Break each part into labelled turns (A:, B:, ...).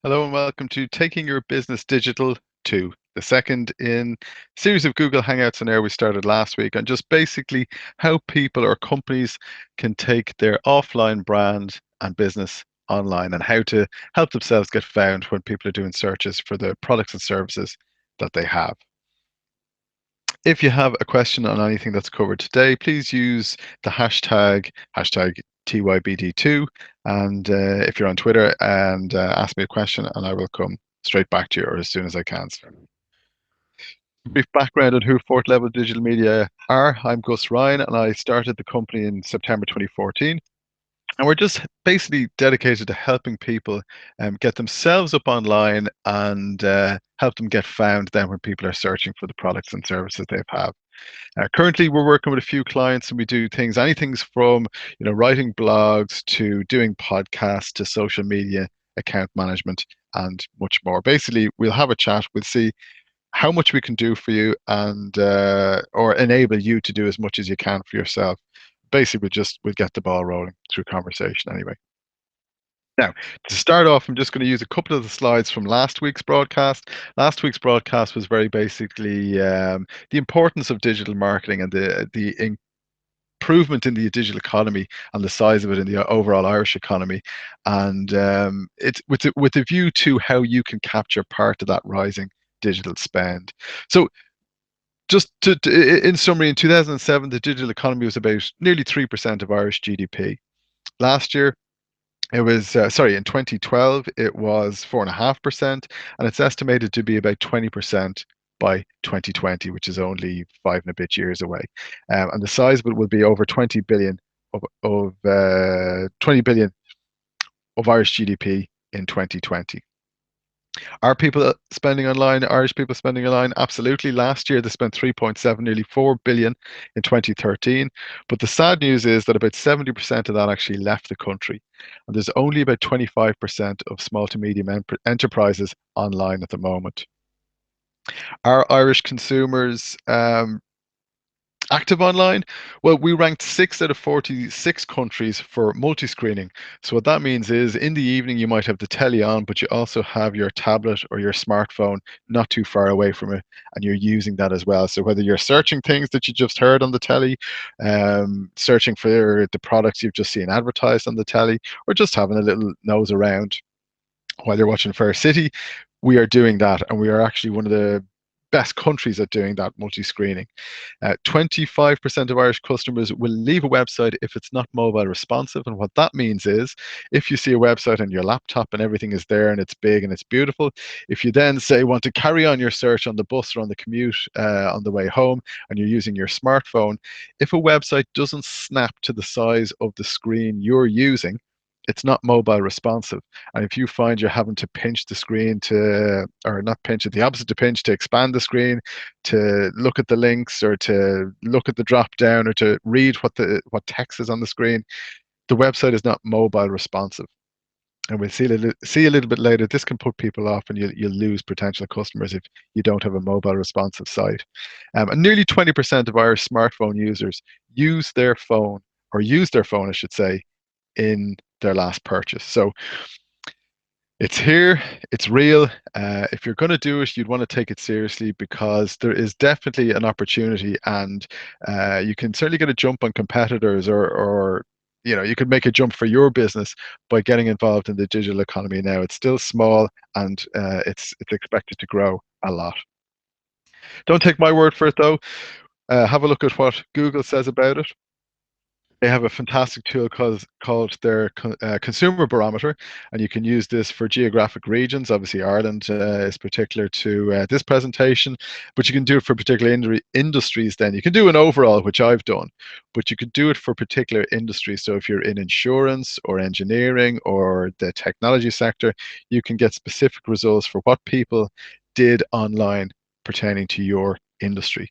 A: Hello and welcome to Taking Your Business Digital 2, the second in a series of Google Hangouts on Air we started last week on just basically how people or companies can take their offline brand and business online and how to help themselves get found when people are doing searches for the products and services that they have. If you have a question on anything that's covered today, please use the hashtag TYBD2. And if you're on Twitter and ask me a question, and I will come straight back to you or as soon as I can. So, brief background on who Fourth Level Digital Media are. I'm Gus Ryan, and I started the company in September 2014. And we're just basically dedicated to helping people get themselves up online and help them get found then when people are searching for the products and services they have. Currently, we're working with a few clients, and we do things, anything from writing blogs to doing podcasts to social media account management and much more. Basically, we'll have a chat. We'll see how much we can do for you and or enable you to do as much as you can for yourself. Basically, we'll get the ball rolling through conversation anyway. Now, to start off, I'm just going to use a couple of the slides from last week's broadcast. Last week's broadcast was very basically the importance of digital marketing and the improvement in the digital economy and the size of it in the overall Irish economy, and it's with a view to how you can capture part of that rising digital spend. So, just in summary, in 2007, the digital economy was about nearly 3% of Irish GDP. Last year, it was, sorry, in 2012, it was 4.5%, and it's estimated to be about 20% by 2020, which is only 5 and a bit years away. And the size of it will be over 20 billion of 20 billion of Irish GDP in 2020. Are people spending online? Irish people spending online? Absolutely. Last year they spent 3.7, nearly 4 billion in 2013. But the sad news is that about 70% of that actually left the country. And there's only about 25% of small to medium enterprises online at the moment. Are Irish consumers active online? Well, we ranked 6 out of 46 countries for multi-screening. So what that means is in the evening you might have the telly on, but you also have your tablet or your smartphone not too far away from it, and you're using that as well. So whether you're searching things that you just heard on the telly, searching for the products you've just seen advertised on the telly, or just having a little nose around while you're watching Fair City, we are doing that, and we are actually one of the best countries at doing that multi-screening. 25% of Irish customers will leave a website if it's not mobile responsive. And what that means is if you see a website on your laptop and everything is there and it's big and it's beautiful, if you then say want to carry on your search on the bus or on the commute on the way home and you're using your smartphone, if a website doesn't snap to the size of the screen you're using, it's not mobile responsive. And if you find you're having to pinch the screen to, or not pinch it, the opposite to pinch, to expand the screen, to look at the links or to look at the drop down or to read what text is on the screen, the website is not mobile responsive. And we'll see a little bit later, this can put people off and you'll lose potential customers if you don't have a mobile responsive site. And nearly 20% of Irish smartphone users use their phone, or use their phone, I should say, in their last purchase. So it's here, it's real. If you're going to do it, you'd want to take it seriously because there is definitely an opportunity, and you can certainly get a jump on competitors, or you could make a jump for your business by getting involved in the digital economy now. It's still small, and it's expected to grow a lot. Don't take my word for it though. Have a look at what Google says about it. They have a fantastic tool called their consumer barometer, and you can use this for geographic regions. Obviously, Ireland is particular to this presentation, but you can do it for particular industries. Then you can do an overall, which I've done, but you could do it for particular industries. So if you're in insurance or engineering or the technology sector, you can get specific results for what people did online pertaining to your industry.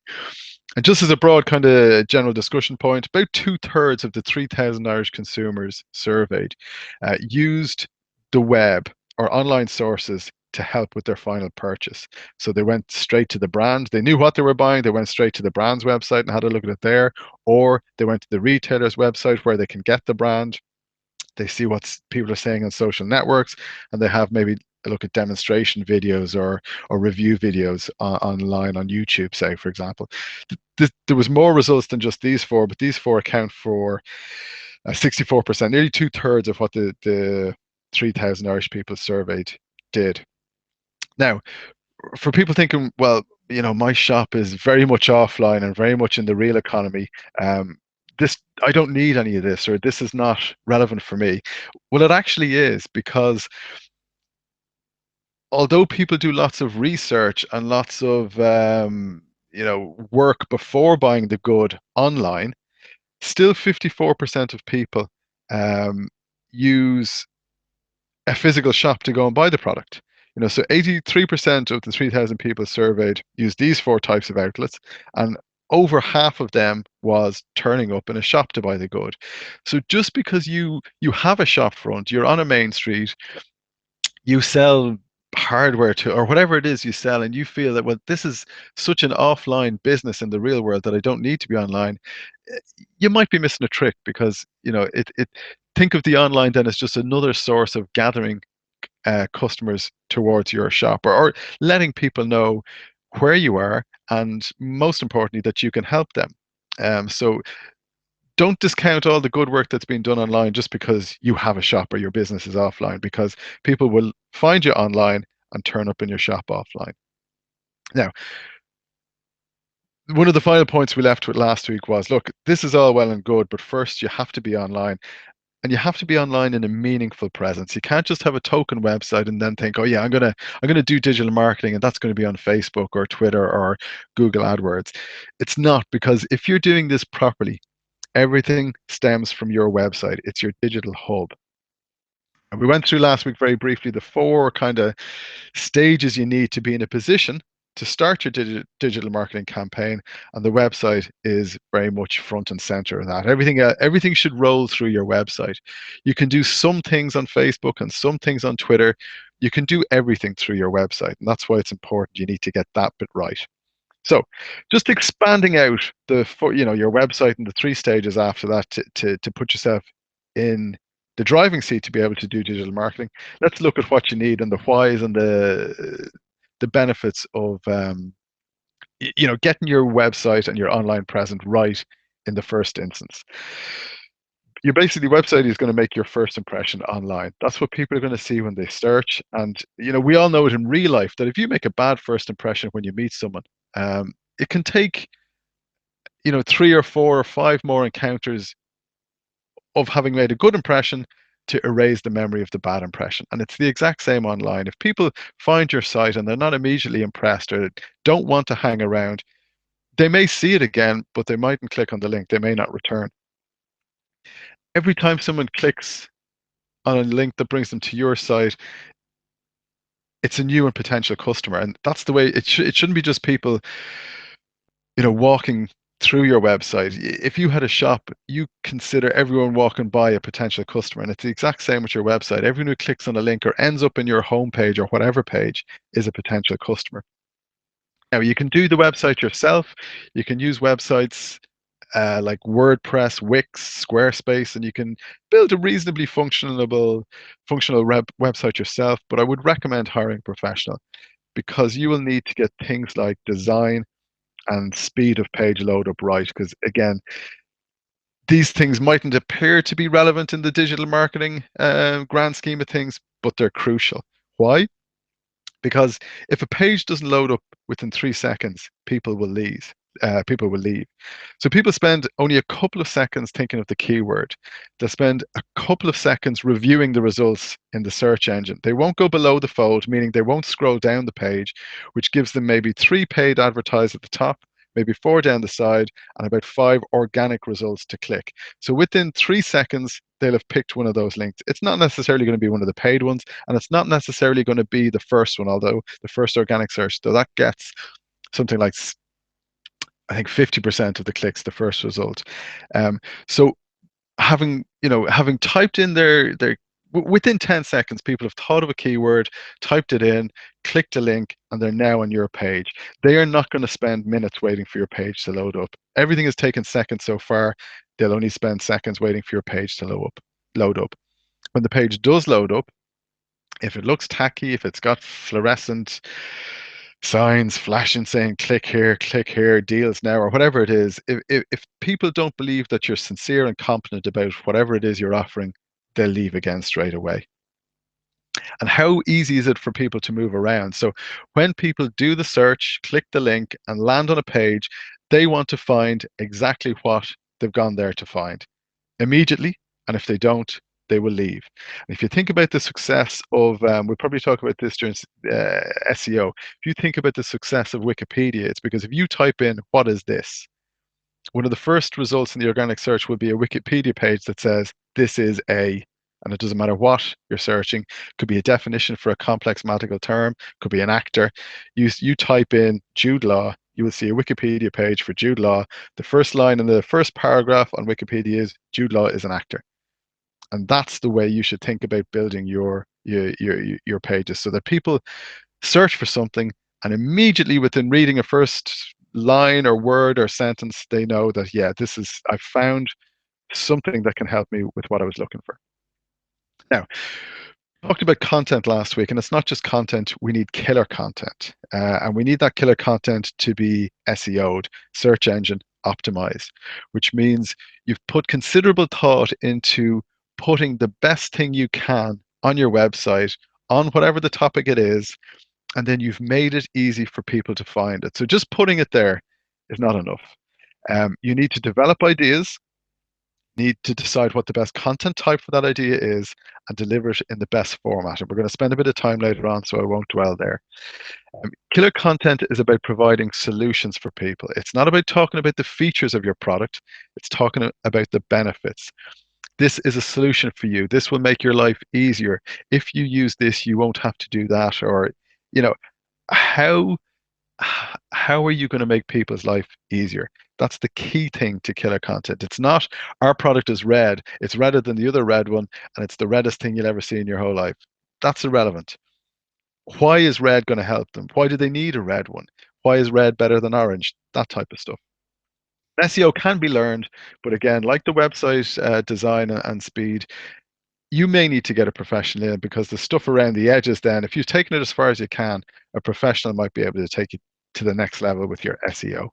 A: And just as a broad kind of general discussion point, about 2/3 of the 3,000 Irish consumers surveyed used the web or online sources to help with their final purchase. So they went straight to the brand. They knew what they were buying. They went straight to the brand's website and had a look at it there. Or they went to the retailer's website where they can get the brand. They see what people are saying on social networks, and they have maybe look at demonstration videos or review videos online on YouTube, say, for example. There was more results than just these four, but these four account for 64%, nearly two-thirds of what the 3,000 Irish people surveyed did. Now, for people thinking, well, my shop is very much offline and very much in the real economy. Um, this I don't need any of this, or this is not relevant for me. Well, it actually is, because although people do lots of research and lots of work before buying the good online, still 54% of people um, use a physical shop to go and buy the product. So 83% of the 3,000 people surveyed used these four types of outlets, and over half of them was turning up in a shop to buy the good. So just because you have a shop front, you're on a main street, you sell hardware to, or whatever it is you sell, and you feel that, well, this is such an offline business in the real world that I don't need to be online, you might be missing a trick, because it think of the online then as just another source of gathering customers towards your shop, or letting people know where you are, and most importantly that you can help them. So don't discount all the good work that's been done online just because you have a shop or your business is offline, because people will find you online and turn up in your shop offline. Now, one of the final points we left with last week was, look, this is all well and good, but first you have to be online. And you have to be online in a meaningful presence. You can't just have a token website and then think, oh yeah, I'm gonna do digital marketing, and that's going to be on Facebook or Twitter or Google AdWords. It's not, because if you're doing this properly, everything stems from your website. It's your digital hub. And we went through last week very briefly the four kind of stages you need to be in a position to start your digital marketing campaign, and the website is very much front and center of that. Everything should roll through your website. You can do some things on Facebook and some things on Twitter. You can do everything through your website, and that's why it's important. You need to get that bit right. So, just expanding out your website and the three stages after that to put yourself in the driving seat to be able to do digital marketing. Let's look at what you need and the whys and the benefits of getting your website and your online presence right in the first instance. Your basically website is going to make your first impression online. That's what people are going to see when they search. And we all know it in real life that if you make a bad first impression when you meet someone, it can take three or four or five more encounters of having made a good impression to erase the memory of the bad impression. And it's the exact same online. If people find your site and they're not immediately impressed or don't want to hang around, they may see it again, but they mightn't click on the link. They may not return. Every time someone clicks on a link that brings them to your site, it's a new and potential customer. And that's the way it shouldn't be just people walking through your website. If you had a shop, you consider everyone walking by a potential customer. And it's the exact same with your website. Everyone who clicks on a link or ends up in your homepage or whatever page is a potential customer. Now, you can do the website yourself. You can use websites like WordPress, Wix, Squarespace, and you can build a reasonably functional website yourself. But I would recommend hiring a professional, because you will need to get things like design and speed of page load up right. Because again, these things mightn't appear to be relevant in the digital marketing grand scheme of things, but they're crucial. Why? Because if a page doesn't load up within 3 seconds, people will leave. People will leave. So people spend only a couple of seconds thinking of the keyword. They'll spend a couple of seconds reviewing the results in the search engine. They won't go below the fold, meaning they won't scroll down the page, which gives them maybe 3 paid advertised at the top, maybe 4 down the side, and about 5 organic results to click. So within 3 seconds, they'll have picked one of those links. It's not necessarily going to be one of the paid ones, and it's not necessarily going to be the first one, although the first organic search, though that gets something like, I think, 50% of the clicks, the first result. So having typed in their within 10 seconds, people have thought of a keyword, typed it in, clicked a link, and they're now on your page. They are not going to spend minutes waiting for your page to load up. Everything has taken seconds so far. They'll only spend seconds waiting for your page to load up. When the page does load up, If it looks tacky, if it's got fluorescent signs flashing saying click here, deals now, or whatever it is, if people don't believe that you're sincere and competent about whatever it is you're offering, they'll leave again straight away. And how easy is it for people to move around? So when people do the search, click the link, and land on a page, they want to find exactly what they've gone there to find immediately. And if they don't, they will leave. And if you think about the success of, we'll probably talk about this during SEO. If you think about the success of Wikipedia, it's because if you type in, what is this? One of the first results in the organic search will be a Wikipedia page that says, this is a, and it doesn't matter what you're searching, could be a definition for a complex medical term, could be an actor. You type in Jude Law, you will see a Wikipedia page for Jude Law. The first line in the first paragraph on Wikipedia is Jude Law is an actor. And that's the way you should think about building your pages, so that people search for something and immediately within reading a first line or word or sentence, they know that, yeah, I found something that can help me with what I was looking for. Now, talked about content last week, and it's not just content. We need killer content, and we need that killer content to be SEO'd, search engine optimized, which means you've put considerable thought into putting the best thing you can on your website on whatever the topic it is, and then you've made it easy for people to find it. So just putting it there is not enough. You need to develop ideas, need to decide what the best content type for that idea is, and deliver it in the best format. And we're going to spend a bit of time later on, so I won't dwell there. Killer content is about providing solutions for people. It's not about talking about the features of your product, it's talking about the benefits. This is a solution for you. This will make your life easier. If you use this, you won't have to do that. Or, you know, how how are you going to make people's life easier? That's the key thing to killer content. It's not our product is red, it's redder than the other red one, and it's the reddest thing you'll ever see in your whole life. That's irrelevant. Why is red going to help them? Why do they need a red one? Why is red better than orange? That type of stuff. SEO can be learned, but again, like the website design and speed, you may need to get a professional in, because the stuff around the edges, then, if you've taken it as far as you can, a professional might be able to take you to the next level with your SEO.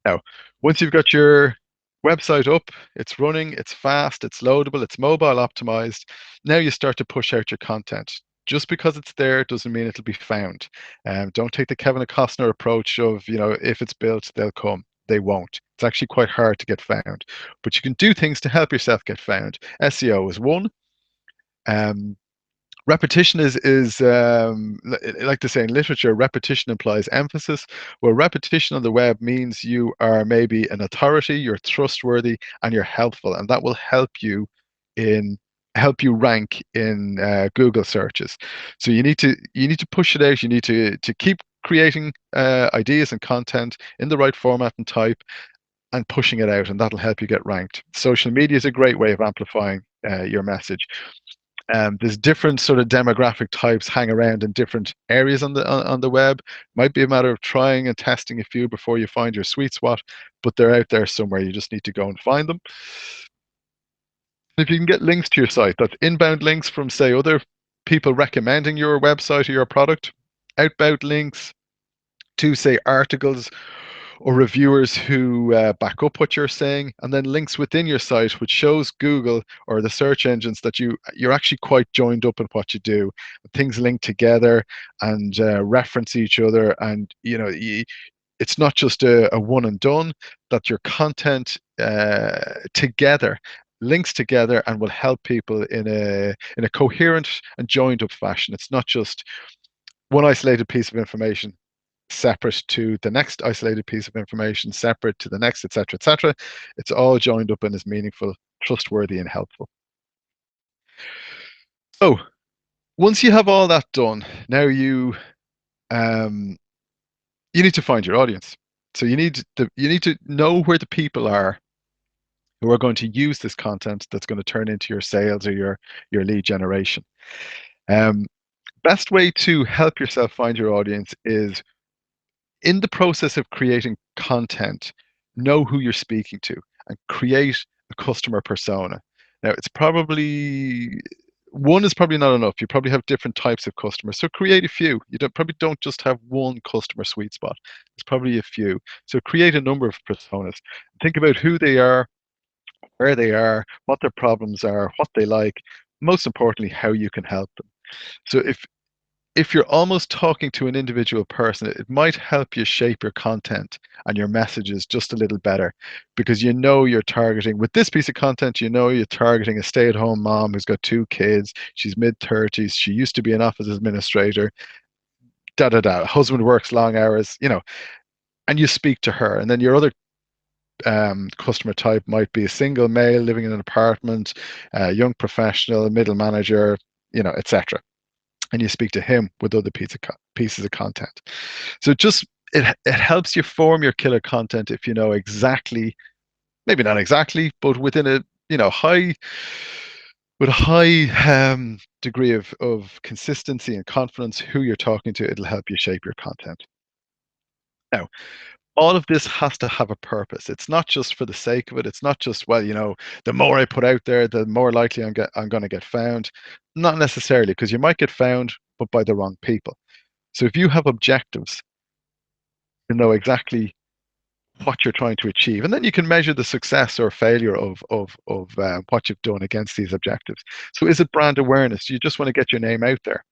A: Now, once you've got your website up, it's running, it's fast, it's loadable, it's mobile optimized, now you start to push out your content. Just because it's there doesn't mean it'll be found. Don't take the Kevin Costner approach of, if it's built, they'll come. They won't. It's actually quite hard to get found. But you can do things to help yourself get found. SEO is one. Um, Repetition is like they say in literature, repetition implies emphasis. Well, repetition on the web means you are maybe an authority, you're trustworthy, and you're helpful, and that will in help you rank in Google searches. So you need to push it out. You need to keep creating ideas and content in the right format and type, and pushing it out, and that'll help you get ranked. Social media is a great way of amplifying your message. There's different sort of demographic types hang around in different areas on the web. Might be a matter of trying and testing a few before you find your sweet spot, but they're out there somewhere. You just need to go and find them. If you can get links to your site, that's inbound links from, say, other people recommending your website or your product, outbound links to, say, articles or reviewers who back up what you're saying, and then links within your site, which shows Google or the search engines that you're actually quite joined up in what you do. Things link together and reference each other, and it's not just a one and done. That your content together links together and will help people in a coherent and joined up fashion. It's not just one isolated piece of information separate to the next isolated piece of information, separate to the next, etc., etc. It's all joined up and is meaningful, trustworthy, and helpful. So once you have all that done, now um, you need to find your audience. So you need to know where the people are who are going to use this content that's going to turn into your sales or your lead generation. Um, Best way to help yourself find your audience is, in the process of creating content, know who you're speaking to and create a customer persona. Now, it's probably one is probably not enough. You probably have different types of customers. So create a few. You probably don't just have one customer sweet spot. It's probably a few. So create a number of personas. Think about who they are, where they are, what their problems are, what they like, most importantly, how you can help them. So if you're almost talking to an individual person, it might help you shape your content and your messages just a little better because you know you're targeting with this piece of content, you know you're targeting a stay-at-home mom who's got two kids, she's mid-30s, she used to be an office administrator, da da da, husband works long hours, and you speak to her. And then your other customer type might be a single male living in an apartment, a young professional, middle manager, etc. And you speak to him with other pieces of content. So it helps you form your killer content if you know exactly, maybe not exactly, but within a high with a high degree of consistency and confidence who you're talking to. It'll help you shape your content. Now, all of this has to have a purpose. It's not just for the sake of it. It's not just, well, the more I put out there, the more likely I'm going to get found. Not necessarily, because you might get found, but by the wrong people. So if you have objectives, you know exactly what you're trying to achieve, and then you can measure the success or failure of what you've done against these objectives. So is it brand awareness? Do you just want to get your name out there?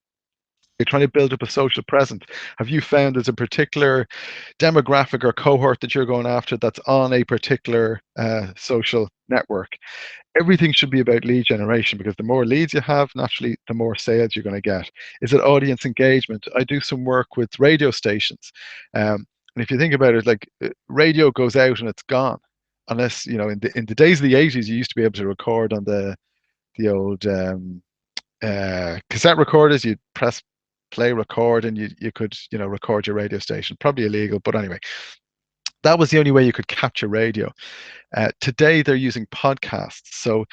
A: You're trying to build up a social presence. Have you found there's a particular demographic or cohort that you're going after that's on a particular social network? Everything should be about lead generation because the more leads you have, naturally, the more sales you're going to get. Is it audience engagement? I do some work with radio stations. And if you think about it, like radio goes out and it's gone. Unless, in the days of the 80s, you used to be able to record on the old cassette recorders. You'd press play record and you could, record your radio station. Probably illegal, but anyway, that was the only way you could capture radio. Today, they're using podcasts. So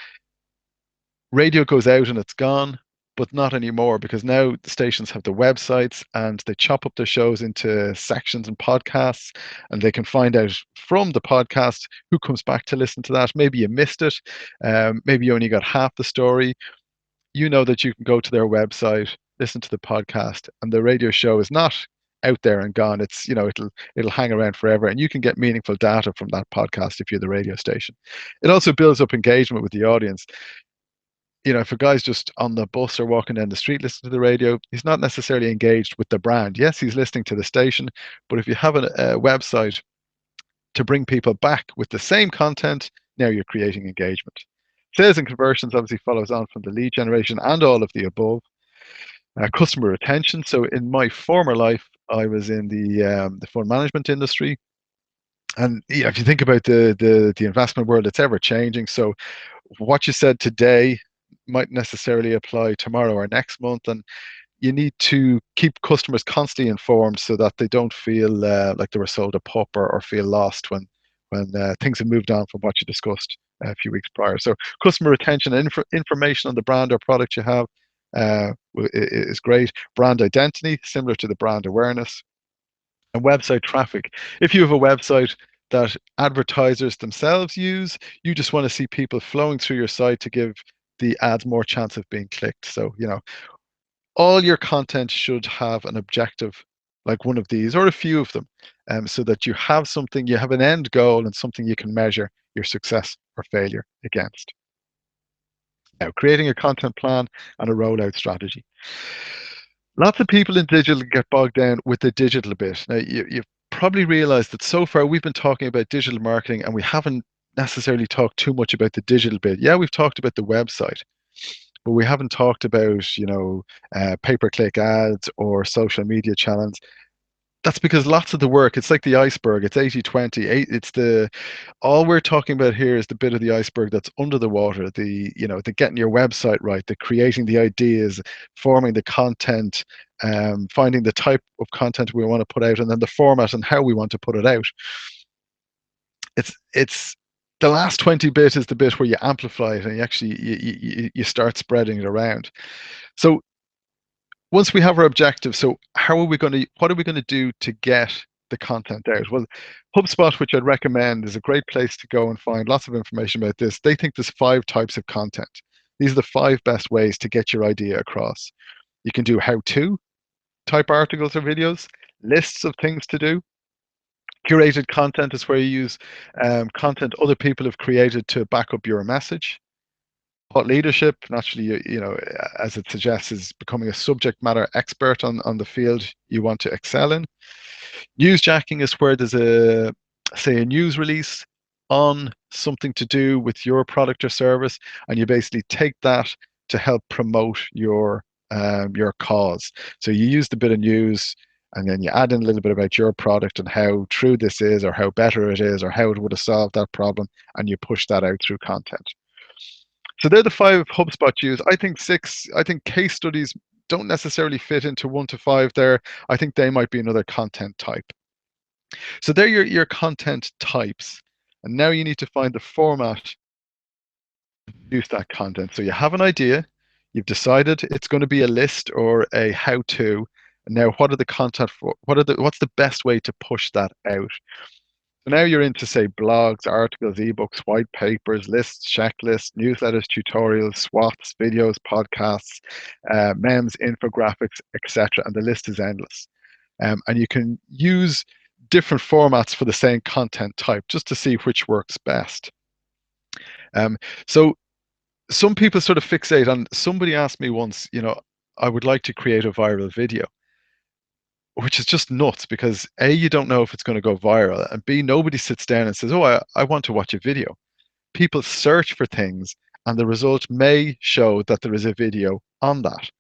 A: radio goes out and it's gone, but not anymore because now the stations have the websites and they chop up their shows into sections and podcasts, and they can find out from the podcast who comes back to listen to that. Maybe you missed it, maybe you only got half the story. You know that you can go to their website, listen to the podcast, and the radio show is not out there and gone. It's it'll hang around forever, and you can get meaningful data from that podcast if you're the radio station. It also builds up engagement with the audience. If a guy's just on the bus or walking down the street listening to the radio, he's not necessarily engaged with the brand. Yes, he's listening to the station, but if you have a website to bring people back with the same content, now you're creating engagement. Sales and conversions obviously follows on from the lead generation and all of the above. Customer retention. So in my former life, I was in the fund management industry. And yeah, if you think about the investment world, it's ever changing. So what you said today might necessarily apply tomorrow or next month, and you need to keep customers constantly informed so that they don't feel like they were sold a pup or feel lost when things have moved on from what you discussed a few weeks prior. So customer retention and information on the brand or product you have is great. Brand identity, similar to the brand awareness. And website traffic. If you have a website that advertisers themselves use, you just want to see people flowing through your site to give the ads more chance of being clicked. So, all your content should have an objective like one of these or a few of them, so that you have something, you have an end goal and something you can measure your success or failure against. Now, creating a content plan and a rollout strategy. Lots of people in digital get bogged down with the digital bit. Now, you've probably realized that so far we've been talking about digital marketing and we haven't necessarily talked too much about the digital bit. Yeah, we've talked about the website, but we haven't talked about, pay-per-click ads or social media channels. That's because lots of the work, it's like the iceberg, it's 80/20. It's all we're talking about here is the bit of the iceberg that's under the water, the getting your website right, the creating the ideas, forming the content, finding the type of content we want to put out, and then the format and how we want to put it out. It's the last 20 bit is the bit where you amplify it and you actually you start spreading it around. So once we have our objective, so what are we going to do to get the content out? Well, HubSpot, which I'd recommend, is a great place to go and find lots of information about this. They think there's 5 types of content. These are the five best ways to get your idea across. You can do how-to type articles or videos, lists of things to do. Curated content is where you use content other people have created to back up your message. Thought leadership, naturally, as it suggests, is becoming a subject matter expert on the field you want to excel in. Newsjacking is where there's say, a news release on something to do with your product or service, and you basically take that to help promote your cause. So you use the bit of news, and then you add in a little bit about your product and how true this is, or how better it is, or how it would have solved that problem, and you push that out through content. So they're the five HubSpot use. I think six. I think case studies don't necessarily fit into one to five there. I think they might be another content type. So they're your content types. And now you need to find the format to produce that content. So you have an idea, you've decided it's going to be a list or a how-to. And now what are the content for what's the best way to push that out? So now you're into, say, blogs, articles, ebooks, white papers, lists, checklists, newsletters, tutorials, SWOTs, videos, podcasts, memes, infographics, etc. And the list is endless. And you can use different formats for the same content type just to see which works best. So some people sort of fixate on, somebody asked me once, I would like to create a viral video, which is just nuts because A, you don't know if it's going to go viral, and B, nobody sits down and says, oh, I want to watch a video. People search for things, and the result may show that there is a video on that.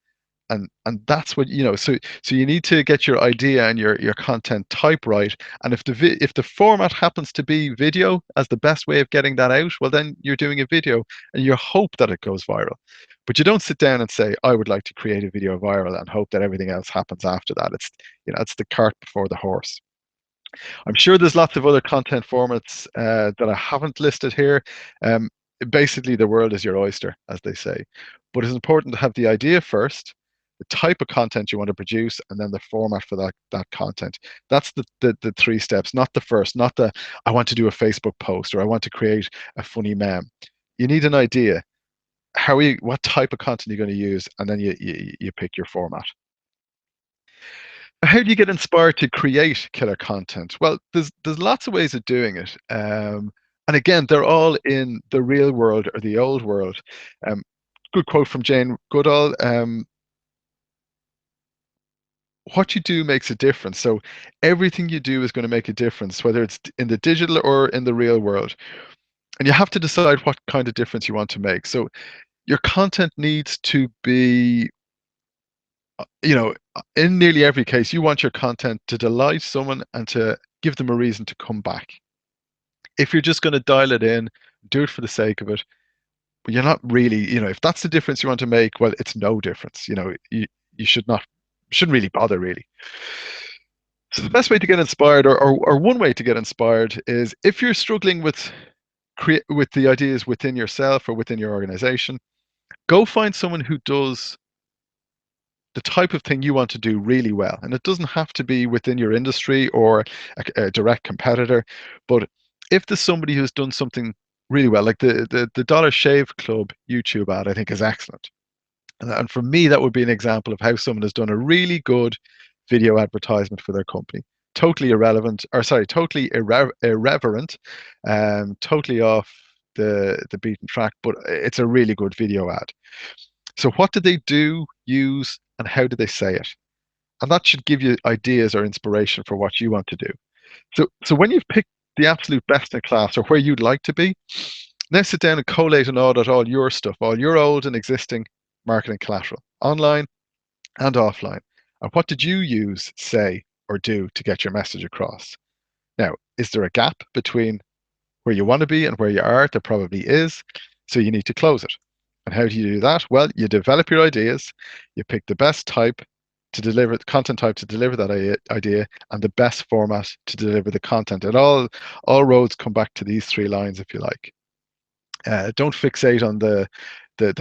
A: And that's what, so you need to get your idea and your content type right. And if the format happens to be video as the best way of getting that out, well, then you're doing a video and you hope that it goes viral. But you don't sit down and say, I would like to create a video viral and hope that everything else happens after that. It's the cart before the horse. I'm sure there's lots of other content formats that I haven't listed here. Um, Basically, the world is your oyster, as they say. But it's important to have the idea first, the type of content you want to produce, and then the format for that content. That's the three steps, not the first, not the I want to do a Facebook post or I want to create a funny meme. You need an idea. What type of content you're going to use, and then you pick your format. How do you get inspired to create killer content? Well, there's lots of ways of doing it. And again, they're all in the real world or the old world. Um, Good quote from Jane Goodall. What you do makes a difference. So everything you do is going to make a difference, whether it's in the digital or in the real world. And you have to decide what kind of difference you want to make. So your content needs to be, in nearly every case, you want your content to delight someone and to give them a reason to come back. If you're just going to dial it in, do it for the sake of it, but you're not really, if that's the difference you want to make, well, it's no difference. You shouldn't really bother really. So the best way to get inspired, or one way to get inspired, is if you're struggling with the ideas within yourself or within your organization, go find someone who does the type of thing you want to do really well. And it doesn't have to be within your industry or a direct competitor, but if there's somebody who's done something really well, like the Dollar Shave Club YouTube ad, I think is excellent. And for me, that would be an example of how someone has done a really good video advertisement for their company. Totally irrelevant, or sorry, totally irreverent, totally off the beaten track, but it's a really good video ad. So what did they do, use, and how did they say it? And that should give you ideas or inspiration for what you want to do. So when you've picked the absolute best in class or where you'd like to be, now sit down and collate and audit all your stuff, all your old and existing marketing collateral, online and offline. And what did you use, say, or do to get your message across? Now, is there a gap between where you want to be and where you are? There probably is. So you need to close it. And how do you do that? Well, you develop your ideas, you pick the best type to deliver the content type to deliver that idea, and the best format to deliver the content. And all roads come back to these three lines, if you like. Don't fixate on the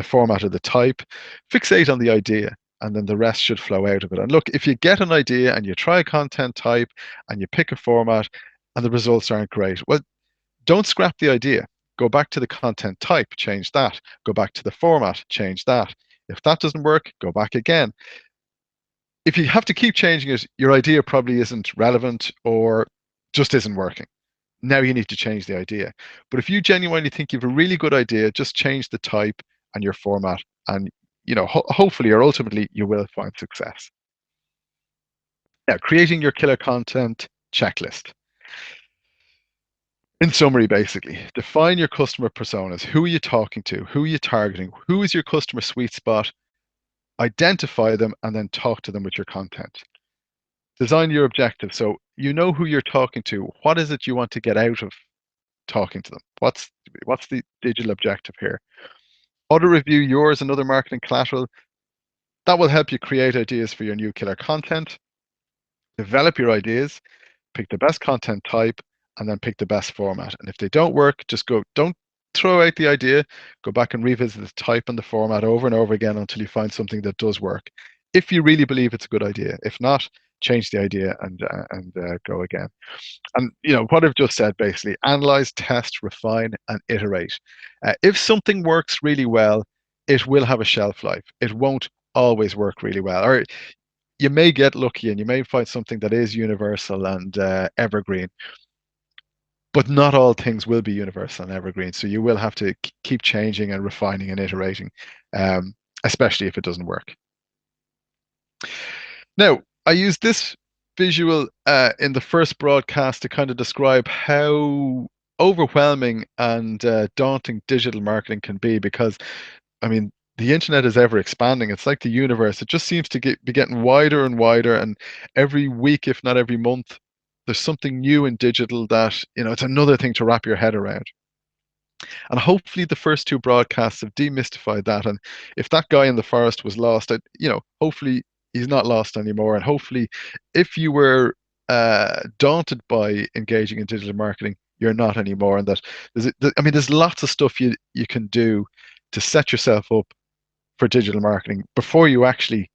A: format or the type. Fixate on the idea, and then the rest should flow out of it. And look, if you get an idea and you try a content type and you pick a format and the results aren't great, well, don't scrap the idea. go back to the content type, change that, go back to the format, change that. If that doesn't work, go back again. If you have to keep changing it, your idea probably isn't relevant or just isn't working. Now you need to change the idea. But if you genuinely think you have a really good idea, just change the type and your format, and hopefully or ultimately you will find success. Now, creating your killer content checklist. In summary, basically, define your customer personas. Who are you talking to? Who are you targeting? Who is your customer sweet spot? Identify them and then talk to them with your content. Design your objective. So you know who you're talking to. What is it you want to get out of talking to them? What's the digital objective here? Auto review yours and other marketing collateral. That will help you create ideas for your new killer content. Develop your ideas, pick the best content type, and then pick the best format. And if they don't work, don't throw out the idea, go back and revisit the type and the format over and over again until you find something that does work. If you really believe it's a good idea. If not, change the idea and go again. And what I've just said, basically, analyze, test, refine, and iterate. If something works really well, it will have a shelf life. It won't always work really well, or you may get lucky and you may find something that is universal and evergreen. But not all things will be universal and evergreen. So you will have to keep changing and refining and iterating, especially if it doesn't work. Now, I use this visual in the first broadcast to kind of describe how overwhelming and daunting digital marketing can be, because, I mean, the internet is ever expanding. It's like the universe. It just seems to be getting wider and wider. And every week, if not every month, there's something new in digital that, it's another thing to wrap your head around. And hopefully the first two broadcasts have demystified that. And if that guy in the forest was lost, hopefully he's not lost anymore. And hopefully if you were daunted by engaging in digital marketing, you're not anymore. And that there's lots of stuff you can do to set yourself up for digital marketing before you actually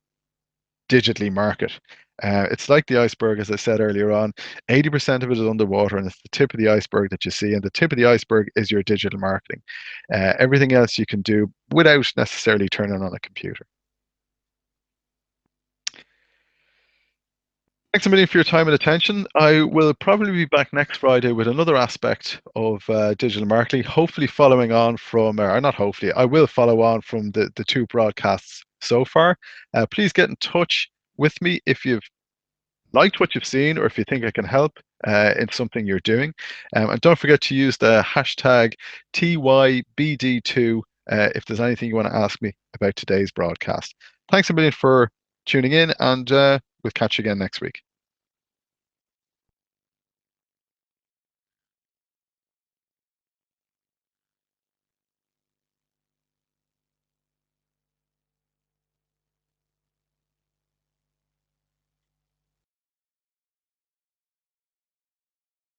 A: digitally market. It's like the iceberg, as I said earlier on. 80% of it is underwater, and it's the tip of the iceberg that you see. And the tip of the iceberg is your digital marketing. Everything else you can do without necessarily turning on a computer. Thanks a million for your time and attention. I will probably be back next Friday with another aspect of digital marketing, hopefully following on from, or not hopefully, I will follow on from the two broadcasts so far. Please get in touch with me if you've liked what you've seen or if you think I can help in something you're doing. And don't forget to use the hashtag TYBD2 if there's anything you want to ask me about today's broadcast. Thanks a million for tuning in, and we'll catch you again next week.